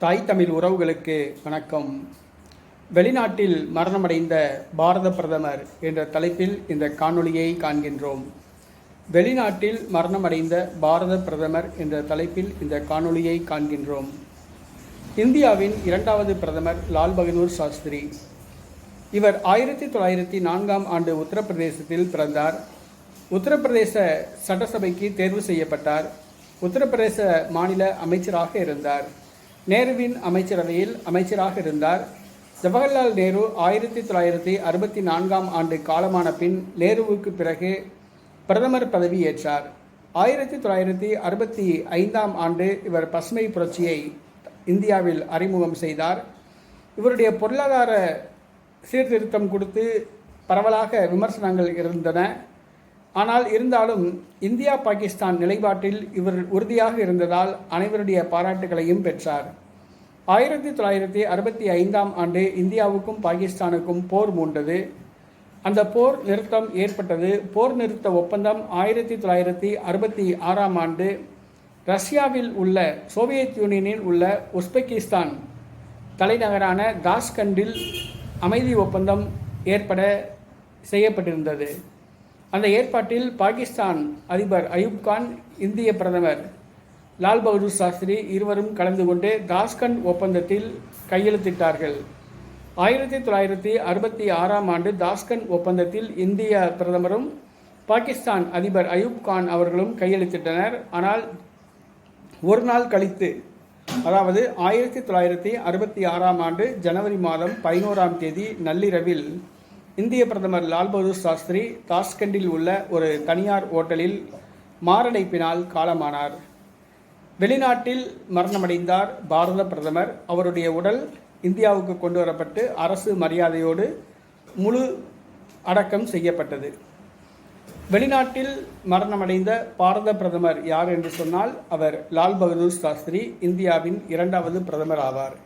தாய் தமிழ் உறவுகளுக்கு வணக்கம். வெளிநாட்டில் மரணமடைந்த பாரத பிரதமர் என்ற தலைப்பில் இந்த காணொளியை காண்கின்றோம். வெளிநாட்டில் மரணமடைந்த பாரத பிரதமர் என்ற தலைப்பில் இந்த காணொளியை காண்கின்றோம். இந்தியாவின் இரண்டாவது பிரதமர் லால் பகதூர் சாஸ்திரி. இவர் 1904ஆம் ஆண்டு உத்தரப்பிரதேசத்தில் பிறந்தார். உத்தரப்பிரதேச சட்டசபைக்கு தேர்வு செய்யப்பட்டார். உத்தரப்பிரதேச மாநில அமைச்சராக இருந்தார். நேருவின் அமைச்சரவையில் அமைச்சராக இருந்தார். ஜவஹர்லால் நேரு 1964ஆம் ஆண்டு காலமான பின் நேருவுக்கு பிறகு பிரதமர் பதவி ஏற்றார். 1965ஆம் ஆண்டு இவர் பசுமை புரட்சியை இந்தியாவில் அறிமுகம் செய்தார். இவருடைய பொருளாதார சீர்திருத்தம் கொடுத்து பரவலாக விமர்சனங்கள் இருந்தன. ஆனால் இருந்தாலும் இந்தியா பாகிஸ்தான் நிலைப்பாட்டில் இவர் உறுதியாக இருந்ததால் அனைவருடைய பாராட்டுகளையும் பெற்றார். 1965ஆம் ஆண்டு இந்தியாவுக்கும் பாகிஸ்தானுக்கும் போர் மூண்டது. அந்த போர் நிறுத்தம் ஏற்பட்டது. போர் நிறுத்த ஒப்பந்தம் 1966ஆம் ஆண்டு ரஷ்யாவில் உள்ள சோவியத் யூனியனில் உள்ள உஸ்பெகிஸ்தான் தலைநகரான தாஷ்கண்டில் அமைதி ஒப்பந்தம் ஏற்பட செய்யப்பட்டிருந்தது. அந்த ஏற்பாட்டில் பாகிஸ்தான் அதிபர் அயூப் கான், இந்திய பிரதமர் லால் பகதூர் சாஸ்திரி இருவரும் கலந்து கொண்டு தாஷ்கண்ட் ஒப்பந்தத்தில் கையெழுத்திட்டார்கள். 1966ஆம் ஆண்டு தாஷ்கண்ட் ஒப்பந்தத்தில் இந்திய பிரதமரும் பாகிஸ்தான் அதிபர் அயூப் கான் அவர்களும் கையெழுத்திட்டனர். ஆனால் ஒரு நாள் கழித்து, அதாவது 1966ஆம் ஆண்டு ஜனவரி மாதம் 11ஆம் தேதி நள்ளிரவில் இந்திய பிரதமர் லால் பகதூர் சாஸ்திரி தாஷ்கண்டில் உள்ள ஒரு தனியார் ஓட்டலில் மாரடைப்பினால் காலமானார். வெளிநாட்டில் மரணமடைந்தார் பாரத பிரதமர். அவருடைய உடல் இந்தியாவுக்கு கொண்டு வரப்பட்டு அரசு மரியாதையோடு முழு அடக்கம் செய்யப்பட்டது. வெளிநாட்டில் மரணமடைந்த பாரத பிரதமர் யார் என்று சொன்னால் அவர் லால் பகதூர் சாஸ்திரி, இந்தியாவின் இரண்டாவது பிரதமர் ஆவார்.